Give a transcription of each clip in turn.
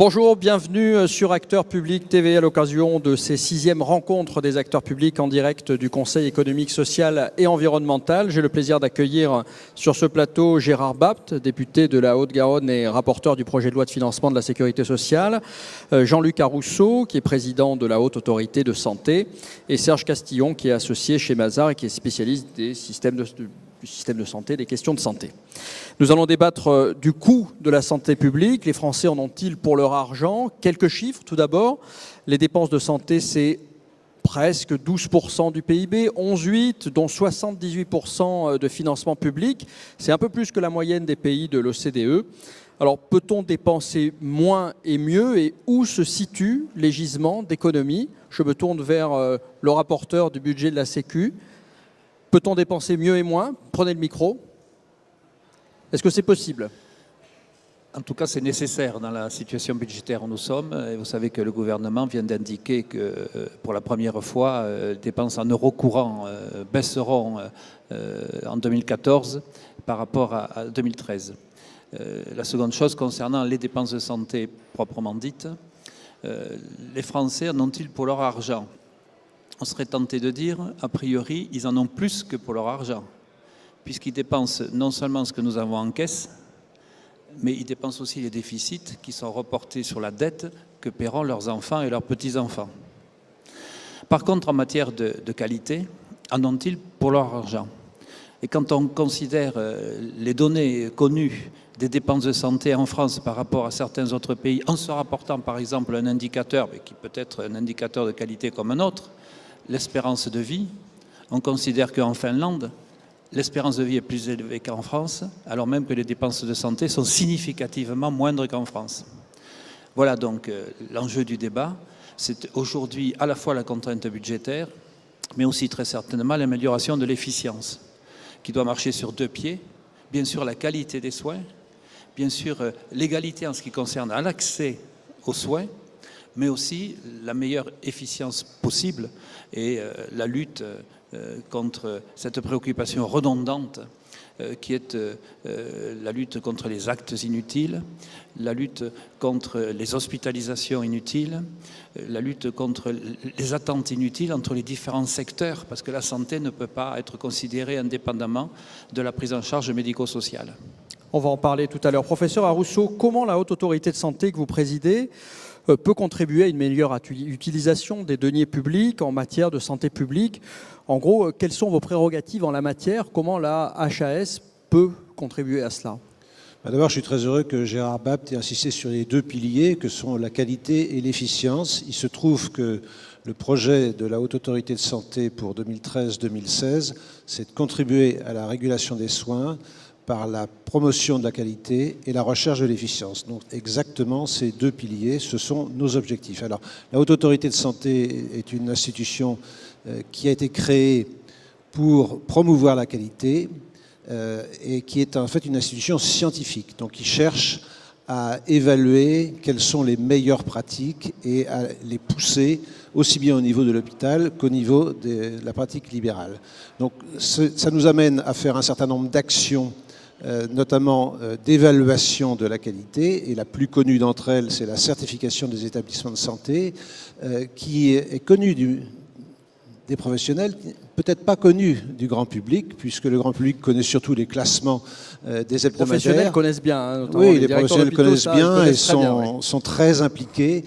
Bonjour, bienvenue sur Acteurs Publics TV à l'occasion de ces 6e rencontres des acteurs publics en direct du Conseil économique, social et environnemental. J'ai le plaisir d'accueillir sur ce plateau Gérard Bapt, député de la Haute-Garonne et rapporteur du projet de loi de financement de la sécurité sociale, Jean-Luc Arousseau, qui est président de la Haute Autorité de Santé, et Serge Castillon, qui est associé chez Mazars et qui est spécialiste du système de santé, des questions de santé. Nous allons débattre du coût de la santé publique. Les Français en ont-ils pour leur argent? Quelques chiffres tout d'abord. Les dépenses de santé, c'est presque 12% du PIB, 11,8%, dont 78% de financement public. C'est un peu plus que la moyenne des pays de l'OCDE. Alors, peut-on dépenser moins et mieux? Et où se situent les gisements d'économie? Je me tourne vers le rapporteur du budget de la Sécu. Peut-on dépenser mieux et moins? Prenez le micro. Est-ce que c'est possible? En tout cas, c'est nécessaire dans la situation budgétaire où nous sommes. Et vous savez que le gouvernement vient d'indiquer que pour la première fois, les dépenses en euros courants baisseront en 2014 par rapport à 2013. La seconde chose, concernant les dépenses de santé proprement dites, les Français en ont-ils pour leur argent? On serait tenté de dire, a priori, ils en ont plus que pour leur argent, puisqu'ils dépensent non seulement ce que nous avons en caisse, mais ils dépensent aussi les déficits qui sont reportés sur la dette que paieront leurs enfants et leurs petits-enfants. Par contre, en matière de qualité, en ont-ils pour leur argent? Et quand on considère les données connues des dépenses de santé en France par rapport à certains autres pays, en se rapportant par exemple à un indicateur, mais qui peut être un indicateur de qualité comme un autre, l'espérance de vie, on considère qu'en Finlande, l'espérance de vie est plus élevée qu'en France, alors même que les dépenses de santé sont significativement moindres qu'en France. Voilà donc l'enjeu du débat. C'est aujourd'hui à la fois la contrainte budgétaire, mais aussi très certainement l'amélioration de l'efficience, qui doit marcher sur deux pieds. Bien sûr, la qualité des soins, bien sûr, l'égalité en ce qui concerne l'accès aux soins, mais aussi la meilleure efficience possible et la lutte contre cette préoccupation redondante qui est la lutte contre les actes inutiles, la lutte contre les hospitalisations inutiles, la lutte contre les attentes inutiles entre les différents secteurs, parce que la santé ne peut pas être considérée indépendamment de la prise en charge médico-sociale. On va en parler tout à l'heure. Professeur Arousseau, comment la Haute Autorité de Santé que vous présidez peut contribuer à une meilleure utilisation des deniers publics en matière de santé publique? En gros, quelles sont vos prérogatives en la matière? Comment la HAS peut contribuer à cela? D'abord, je suis très heureux que Gérard Bapt ait insisté sur les deux piliers que sont la qualité et l'efficience. Il se trouve que le projet de la Haute Autorité de Santé pour 2013-2016, c'est de contribuer à la régulation des soins par la promotion de la qualité et la recherche de l'efficience. Donc exactement ces deux piliers, ce sont nos objectifs. Alors, la Haute Autorité de Santé est une institution qui a été créée pour promouvoir la qualité et qui est en fait une institution scientifique, donc qui cherche à évaluer quelles sont les meilleures pratiques et à les pousser aussi bien au niveau de l'hôpital qu'au niveau de la pratique libérale. Donc ça nous amène à faire un certain nombre d'actions notamment d'évaluation de la qualité, et la plus connue d'entre elles, c'est la certification des établissements de santé, qui est connue des professionnels, peut-être pas connue du grand public, puisque le grand public connaît surtout les classements des hebdomadaires. Les professionnels connaissent bien. Hein, oui, les professionnels connaissent bien et sont très impliqués.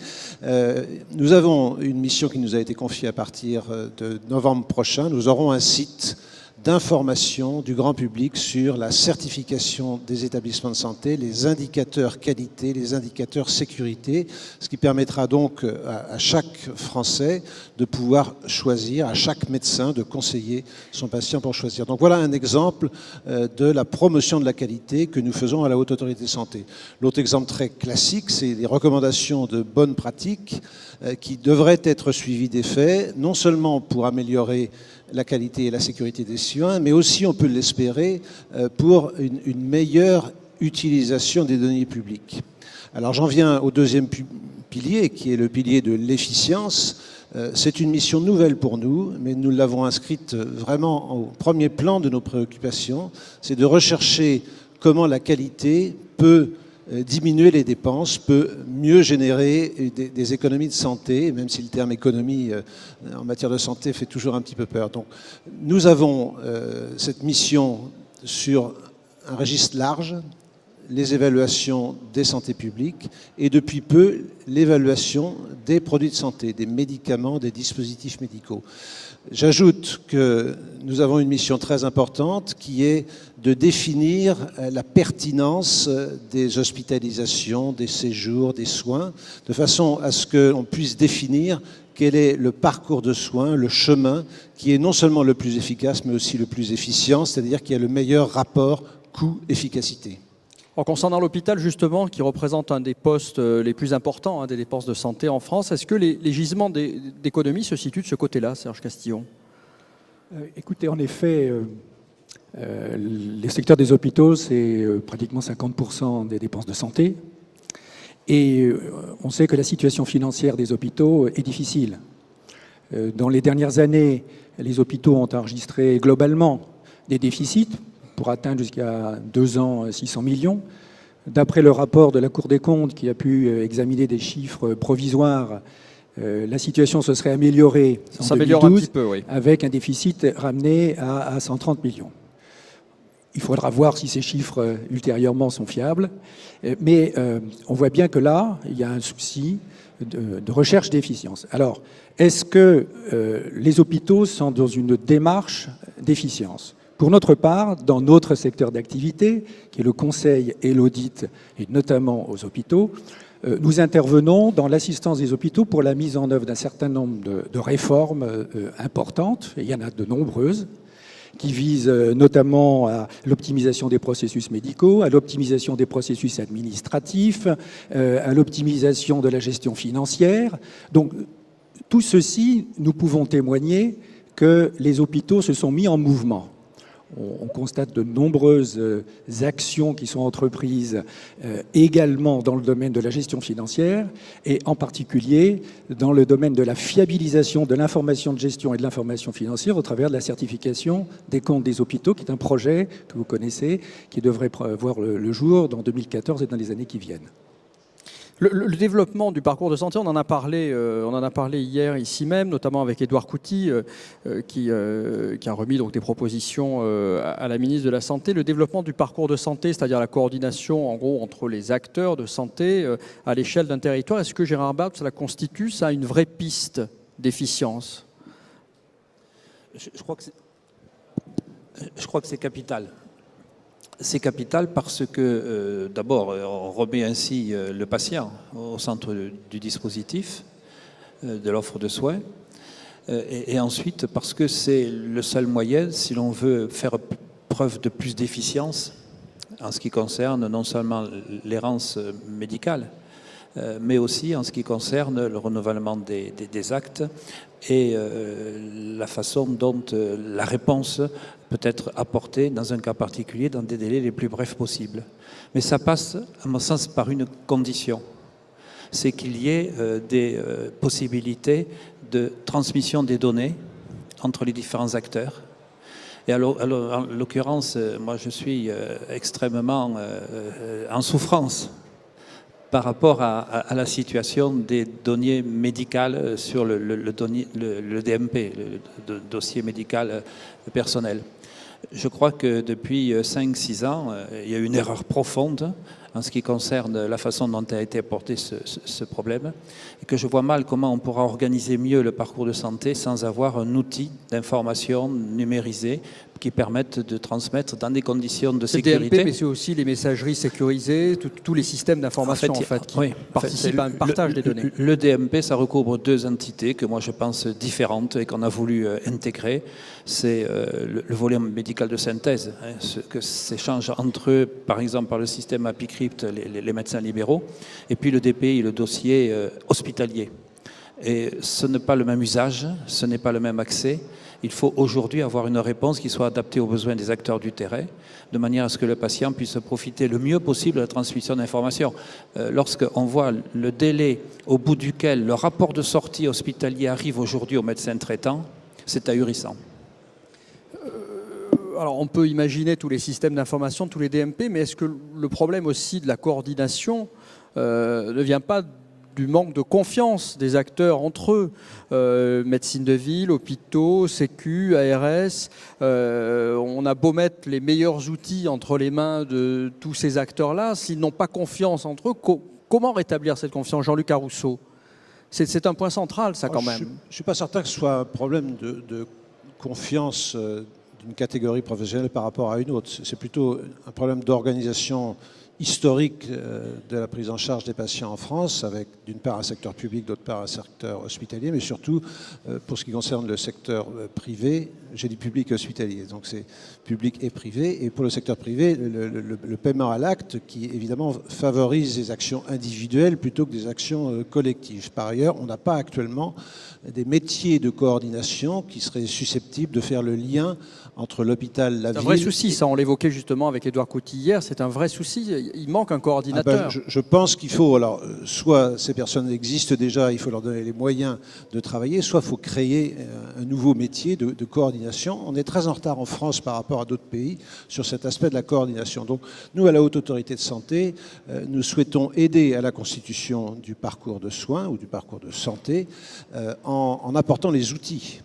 Nous avons une mission qui nous a été confiée à partir de novembre prochain. Nous aurons un site d'information du grand public sur la certification des établissements de santé, les indicateurs qualité, les indicateurs sécurité, ce qui permettra donc à chaque Français de pouvoir choisir, à chaque médecin de conseiller son patient pour choisir. Donc voilà un exemple de la promotion de la qualité que nous faisons à la Haute Autorité de Santé. L'autre exemple très classique, c'est les recommandations de bonnes pratiques qui devraient être suivies d'effets, non seulement pour améliorer la qualité et la sécurité des soins, mais aussi, on peut l'espérer, pour une meilleure utilisation des données publiques. Alors j'en viens au deuxième pilier, qui est le pilier de l'efficience. C'est une mission nouvelle pour nous, mais nous l'avons inscrite vraiment au premier plan de nos préoccupations. C'est de rechercher comment la qualité peut diminuer les dépenses peut mieux générer des économies de santé, même si le terme économie en matière de santé fait toujours un petit peu peur. Donc nous avons cette mission sur un registre large, les évaluations des santé publiques et depuis peu l'évaluation des produits de santé, des médicaments, des dispositifs médicaux. J'ajoute que nous avons une mission très importante qui est de définir la pertinence des hospitalisations, des séjours, des soins, de façon à ce qu'on puisse définir quel est le parcours de soins, le chemin qui est non seulement le plus efficace mais aussi le plus efficient, c'est-à-dire qui a le meilleur rapport coût-efficacité. En concernant l'hôpital, justement, qui représente un des postes les plus importants des dépenses de santé en France, est-ce que les gisements d'économie se situent de ce côté-là, Serge Castillon? Écoutez, en effet, les secteurs des hôpitaux, c'est pratiquement 50% des dépenses de santé. Et on sait que la situation financière des hôpitaux est difficile. Dans les dernières années, les hôpitaux ont enregistré globalement des déficits pour atteindre jusqu'à 2 ans 600 millions. D'après le rapport de la Cour des comptes qui a pu examiner des chiffres provisoires, la situation se serait améliorée en 2012 un petit peu, oui, avec un déficit ramené à 130 millions. Il faudra voir si ces chiffres ultérieurement sont fiables, mais on voit bien que là, il y a un souci de recherche d'efficience. Alors, est-ce que les hôpitaux sont dans une démarche d'efficience ? Pour notre part, dans notre secteur d'activité, qui est le conseil et l'audit, et notamment aux hôpitaux, nous intervenons dans l'assistance des hôpitaux pour la mise en œuvre d'un certain nombre de réformes importantes, et il y en a de nombreuses, qui visent notamment à l'optimisation des processus médicaux, à l'optimisation des processus administratifs, à l'optimisation de la gestion financière. Donc, tout ceci, nous pouvons témoigner que les hôpitaux se sont mis en mouvement. On constate de nombreuses actions qui sont entreprises également dans le domaine de la gestion financière et en particulier dans le domaine de la fiabilisation de l'information de gestion et de l'information financière au travers de la certification des comptes des hôpitaux, qui est un projet que vous connaissez, qui devrait voir le jour dans 2014 et dans les années qui viennent. Le développement du parcours de santé, on en a parlé hier ici même, notamment avec Édouard Couty, qui a remis donc des propositions à la ministre de la Santé. Le développement du parcours de santé, c'est-à-dire la coordination en gros entre les acteurs de santé à l'échelle d'un territoire, est-ce que Gérard Bapt, ça constitue ça une vraie piste d'efficience? Je crois que c'est capital. C'est capital parce que, d'abord, on remet ainsi le patient au centre du dispositif, de l'offre de soins, et ensuite parce que c'est le seul moyen, si l'on veut faire preuve de plus d'efficience en ce qui concerne non seulement l'errance médicale, mais aussi en ce qui concerne le renouvellement des actes et la façon dont la réponse peut être apportée dans un cas particulier dans des délais les plus brefs possibles. Mais ça passe, à mon sens, par une condition. C'est qu'il y ait des possibilités de transmission des données entre les différents acteurs. Et en l'occurrence, moi je suis extrêmement en souffrance par rapport à la situation des données médicales sur le DMP, le dossier médical personnel. Je crois que depuis 5-6 ans, il y a eu une erreur profonde en ce qui concerne la façon dont a été apporté ce problème, et que je vois mal comment on pourra organiser mieux le parcours de santé sans avoir un outil d'information numérisé qui permettent de transmettre dans des conditions de sécurité. C'est DMP, mais c'est aussi les messageries sécurisées, tous les systèmes d'information qui participent à un partage des données. Le DMP, ça recouvre 2 entités que moi je pense différentes et qu'on a voulu intégrer. C'est le volet médical de synthèse, ce que s'échange entre eux, par exemple par le système APICRYPT, les médecins libéraux, et puis le DPI, le dossier hospitalier. Et ce n'est pas le même usage, ce n'est pas le même accès. Il faut aujourd'hui avoir une réponse qui soit adaptée aux besoins des acteurs du terrain, de manière à ce que le patient puisse profiter le mieux possible de la transmission d'informations. Lorsqu'on voit le délai au bout duquel le rapport de sortie hospitalier arrive aujourd'hui au médecin traitant, c'est ahurissant. alors on peut imaginer tous les systèmes d'information, tous les DMP, mais est-ce que le problème aussi de la coordination ne vient pas du manque de confiance des acteurs entre eux, médecine de ville, hôpitaux, Sécu, ARS. On a beau mettre les meilleurs outils entre les mains de tous ces acteurs-là, s'ils n'ont pas confiance entre eux, comment rétablir cette confiance, Jean-Luc Arousseau? C'est un point central, ça, quand même. Je ne suis pas certain que ce soit un problème de confiance d'une catégorie professionnelle par rapport à une autre. C'est plutôt un problème d'organisation historique de la prise en charge des patients en France, avec d'une part un secteur public, d'autre part un secteur hospitalier, mais surtout pour ce qui concerne le secteur privé, j'ai dit public et hospitalier, donc c'est public et privé, et pour le secteur privé, le paiement à l'acte qui évidemment favorise les actions individuelles plutôt que des actions collectives. Par ailleurs, on n'a pas actuellement des métiers de coordination qui seraient susceptibles de faire le lien entre l'hôpital, la ville... C'est un vrai souci, ça, on l'évoquait justement avec Édouard Couty hier, c'est un vrai souci, il manque un coordinateur. Je pense qu'il faut, alors, soit ces personnes existent déjà, il faut leur donner les moyens de travailler, soit il faut créer un nouveau métier de coordination. On est très en retard en France par rapport à d'autres pays sur cet aspect de la coordination. Donc, nous, à la Haute Autorité de Santé, nous souhaitons aider à la constitution du parcours de soins ou du parcours de santé en apportant les outils.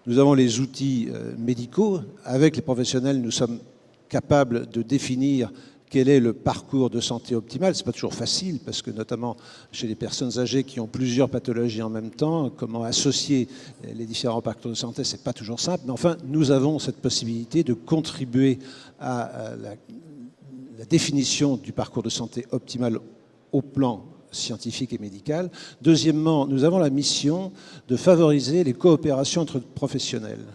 Nous avons les outils médicaux. Avec les professionnels, nous sommes capables de définir quel est le parcours de santé optimal. Ce n'est pas toujours facile, parce que notamment chez les personnes âgées qui ont plusieurs pathologies en même temps, comment associer les différents parcours de santé, ce n'est pas toujours simple. Mais enfin, nous avons cette possibilité de contribuer à la définition du parcours de santé optimal au plan scientifique et médical. Deuxièmement, nous avons la mission de favoriser les coopérations entre professionnels.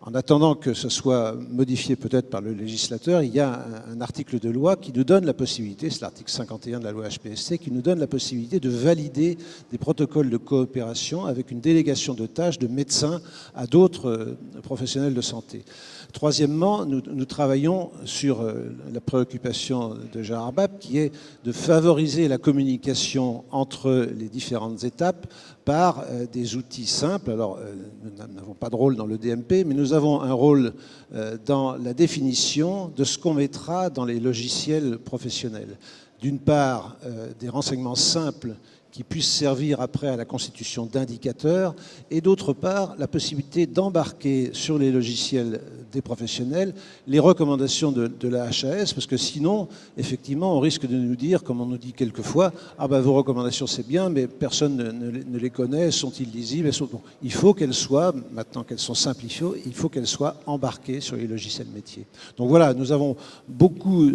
En attendant que ce soit modifié peut-être par le législateur, il y a un article de loi qui nous donne la possibilité, c'est l'article 51 de la loi HPST, qui nous donne la possibilité de valider des protocoles de coopération avec une délégation de tâches de médecins à d'autres professionnels de santé. Troisièmement, nous travaillons sur la préoccupation de Gérard Bapt, qui est de favoriser la communication entre les différentes étapes par des outils simples. Alors, nous n'avons pas de rôle dans le DMP, mais nous avons un rôle dans la définition de ce qu'on mettra dans les logiciels professionnels. D'une part, des renseignements simples qui puissent servir après à la constitution d'indicateurs, et d'autre part, la possibilité d'embarquer sur les logiciels des professionnels les recommandations de la HAS, parce que sinon, effectivement, on risque de nous dire, comme on nous dit quelquefois, « Ah ben vos recommandations c'est bien, mais personne ne les connaît, sont-ils lisibles ?» Bon, il faut qu'elles soient, maintenant qu'elles sont simplifiées, il faut qu'elles soient embarquées sur les logiciels métiers. Donc voilà, nous avons beaucoup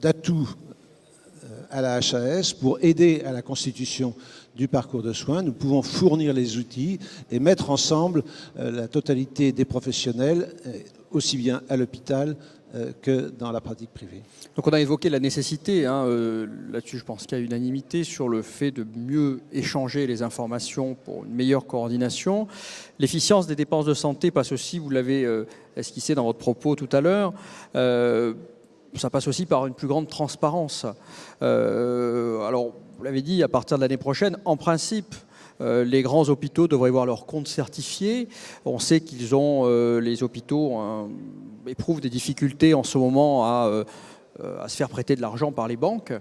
d'atouts à la HAS pour aider à la constitution du parcours de soins. Nous pouvons fournir les outils et mettre ensemble la totalité des professionnels, aussi bien à l'hôpital que dans la pratique privée. Donc on a évoqué la nécessité, là-dessus je pense qu'il y a unanimité sur le fait de mieux échanger les informations pour une meilleure coordination. L'efficience des dépenses de santé passe aussi, vous l'avez esquissé dans votre propos tout à l'heure, ça passe aussi par une plus grande transparence. Alors, vous l'avez dit, à partir de l'année prochaine, en principe, les grands hôpitaux devraient voir leurs comptes certifiés. On sait qu'ils ont, les hôpitaux éprouvent des difficultés en ce moment à se faire prêter de l'argent par les banques.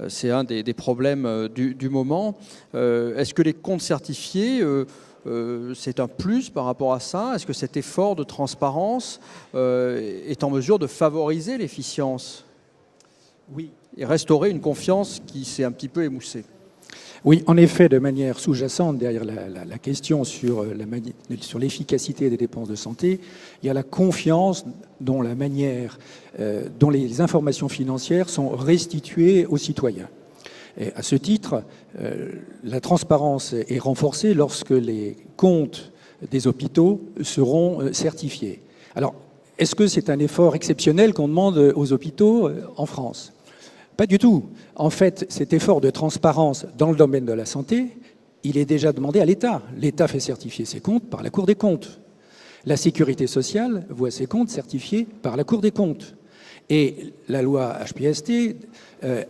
C'est un des problèmes du moment. Est-ce que les comptes certifiés... c'est un plus par rapport à ça? Est-ce que cet effort de transparence est en mesure de favoriser l'efficience? Oui. Et restaurer une confiance qui s'est un petit peu émoussée? Oui, en effet, de manière sous-jacente, derrière la question sur l'efficacité des dépenses de santé, il y a la confiance dont dont les informations financières sont restituées aux citoyens. Et à ce titre, la transparence est renforcée lorsque les comptes des hôpitaux seront certifiés. Alors, est-ce que c'est un effort exceptionnel qu'on demande aux hôpitaux en France? Pas du tout. En fait, cet effort de transparence dans le domaine de la santé, il est déjà demandé à l'État. L'État fait certifier ses comptes par la Cour des comptes. La Sécurité sociale voit ses comptes certifiés par la Cour des comptes. Et la loi HPST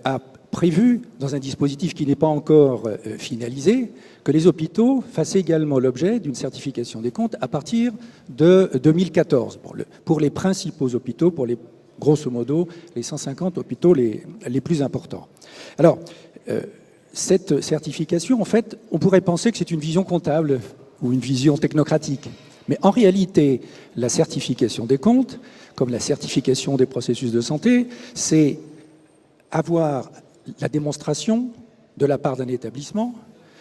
a prévu, dans un dispositif qui n'est pas encore finalisé, que les hôpitaux fassent également l'objet d'une certification des comptes à partir de 2014, pour les principaux hôpitaux, pour les, grosso modo, les 150 hôpitaux les plus importants. Alors, cette certification, en fait, on pourrait penser que c'est une vision comptable ou une vision technocratique. Mais en réalité, la certification des comptes, comme la certification des processus de santé, c'est avoir la démonstration de la part d'un établissement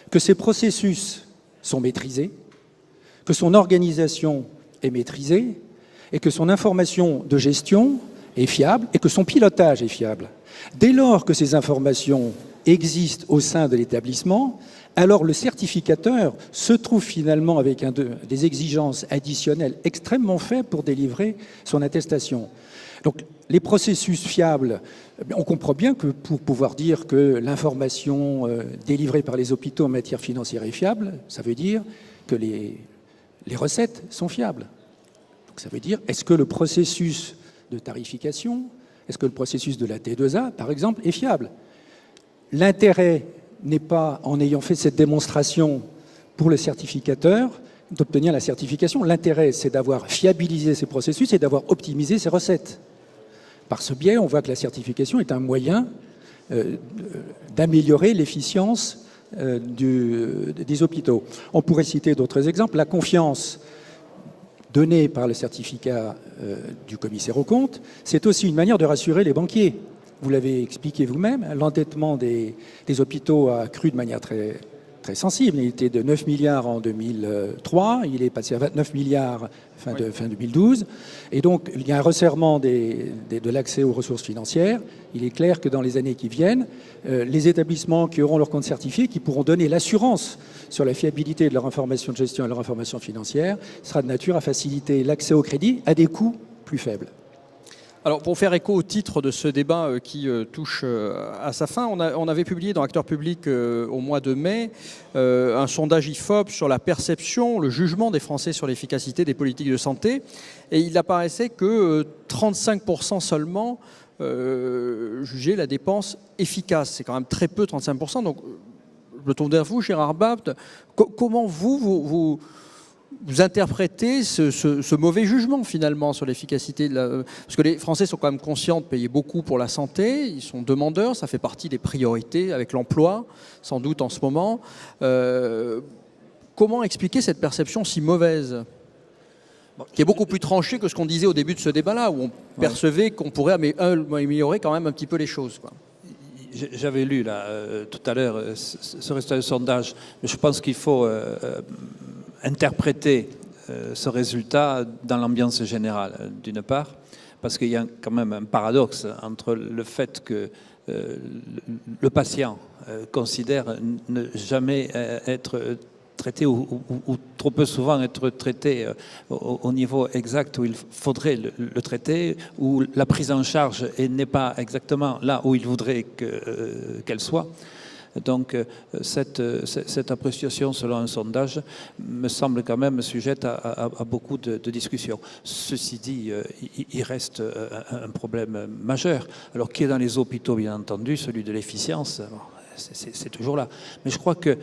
que ces processus sont maîtrisés, que son organisation est maîtrisée et que son information de gestion est fiable et que son pilotage est fiable. Dès lors que ces informations existent au sein de l'établissement, alors le certificateur se trouve finalement avec des exigences additionnelles extrêmement faibles pour délivrer son attestation. Donc les processus fiables, on comprend bien que pour pouvoir dire que l'information délivrée par les hôpitaux en matière financière est fiable, ça veut dire que les recettes sont fiables. Donc ça veut dire, est-ce que le processus de tarification, est-ce que le processus de la T2A, par exemple, est fiable? L'intérêt n'est pas, en ayant fait cette démonstration pour le certificateur, d'obtenir la certification. L'intérêt, c'est d'avoir fiabilisé ces processus et d'avoir optimisé ces recettes. Par ce biais, on voit que la certification est un moyen d'améliorer l'efficience des hôpitaux. On pourrait citer d'autres exemples. La confiance donnée par le certificat du commissaire aux comptes, c'est aussi une manière de rassurer les banquiers. Vous l'avez expliqué vous-même, l'endettement des hôpitaux a crû de manière très, très sensible. Il était de 9 milliards en 2003, il est passé à 29 milliards fin 2012. Et donc, il y a un resserrement de l'accès aux ressources financières. Il est clair que dans les années qui viennent, les établissements qui auront leur compte certifié, qui pourront donner l'assurance sur la fiabilité de leur information de gestion et de leur information financière, sera de nature à faciliter l'accès au crédit à des coûts plus faibles. Alors, pour faire écho au titre de ce débat qui touche à sa fin, on avait publié dans Acteurs Publics au mois de mai un sondage IFOP sur la perception, le jugement des Français sur l'efficacité des politiques de santé. Et il apparaissait que 35% seulement jugeaient la dépense efficace. C'est quand même très peu, 35%. Donc, je me tourne vers vous, Gérard Bapt. Comment vous interprétez ce mauvais jugement finalement sur l'efficacité parce que les Français sont quand même conscients de payer beaucoup pour la santé, ils sont demandeurs, ça fait partie des priorités avec l'emploi, sans doute en ce moment. Comment expliquer cette perception si mauvaise, qui est beaucoup plus tranchée que ce qu'on disait au début de ce débat-là, où on percevait qu'on pourrait améliorer quand même un petit peu les choses, quoi. J'avais lu là, tout à l'heure ce résultat de sondage, mais je pense qu'il faut interpréter ce résultat dans l'ambiance générale, d'une part, parce qu'il y a quand même un paradoxe entre le fait que le patient considère ne jamais être traité ou trop peu souvent être traité au niveau exact où il faudrait le traiter, où la prise en charge n'est pas exactement là où il voudrait qu'elle soit. Donc cette appréciation selon un sondage me semble quand même sujette à beaucoup de discussions. Ceci dit, il reste un problème majeur. Alors qui est dans les hôpitaux, bien entendu, celui de l'efficience, c'est toujours là. Mais je crois qu'il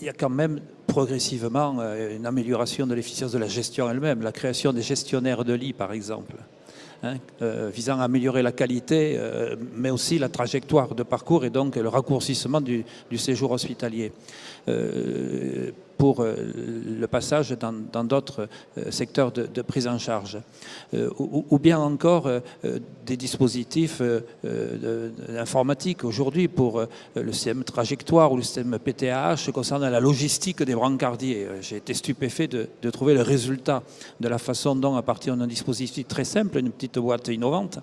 y a quand même progressivement une amélioration de l'efficience de la gestion elle-même, la création des gestionnaires de lits par exemple. Visant à améliorer la qualité, mais aussi la trajectoire de parcours et donc le raccourcissement du séjour hospitalier pour le passage dans d'autres secteurs de prise en charge. Ou bien encore des dispositifs informatiques aujourd'hui pour le système trajectoire ou le système PTAH concernant la logistique des brancardiers. J'ai été stupéfait de trouver le résultat de la façon dont, à partir d'un dispositif très simple, une petite boîte innovante,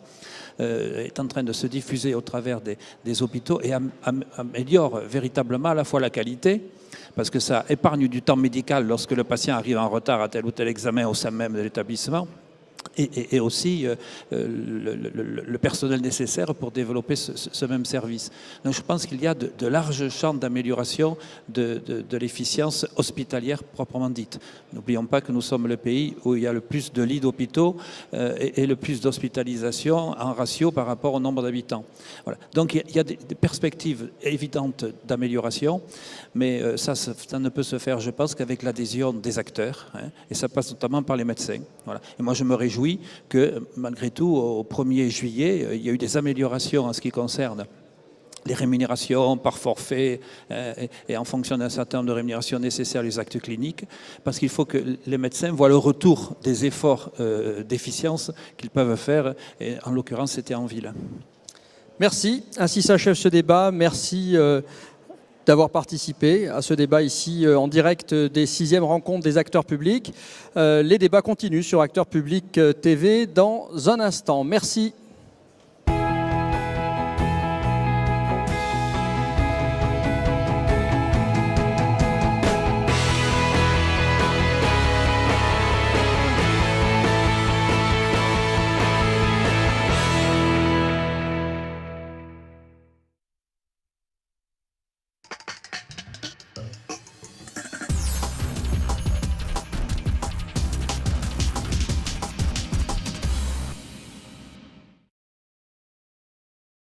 est en train de se diffuser au travers des hôpitaux et améliore véritablement à la fois la qualité, parce que ça épargne du temps médical lorsque le patient arrive en retard à tel ou tel examen au sein même de l'établissement, et aussi le personnel nécessaire pour développer ce même service. Donc je pense qu'il y a de larges champs d'amélioration de l'efficience hospitalière proprement dite. N'oublions pas que nous sommes le pays où il y a le plus de lits d'hôpitaux et le plus d'hospitalisation en ratio par rapport au nombre d'habitants. Voilà. Donc il y a des perspectives évidentes d'amélioration, mais ça ne peut se faire, je pense, qu'avec l'adhésion des acteurs, hein, et ça passe notamment par les médecins. Voilà. Et moi je me réjouis que malgré tout, au 1er juillet, il y a eu des améliorations en ce qui concerne les rémunérations par forfait et en fonction d'un certain nombre de rémunérations nécessaires les actes cliniques, parce qu'il faut que les médecins voient le retour des efforts d'efficience qu'ils peuvent faire, et en l'occurrence c'était en ville. Merci, ainsi s'achève ce débat. Merci d'avoir participé à ce débat ici en direct des 6e rencontres des acteurs publics. Les débats continuent sur Acteurs Publics TV dans un instant. Merci.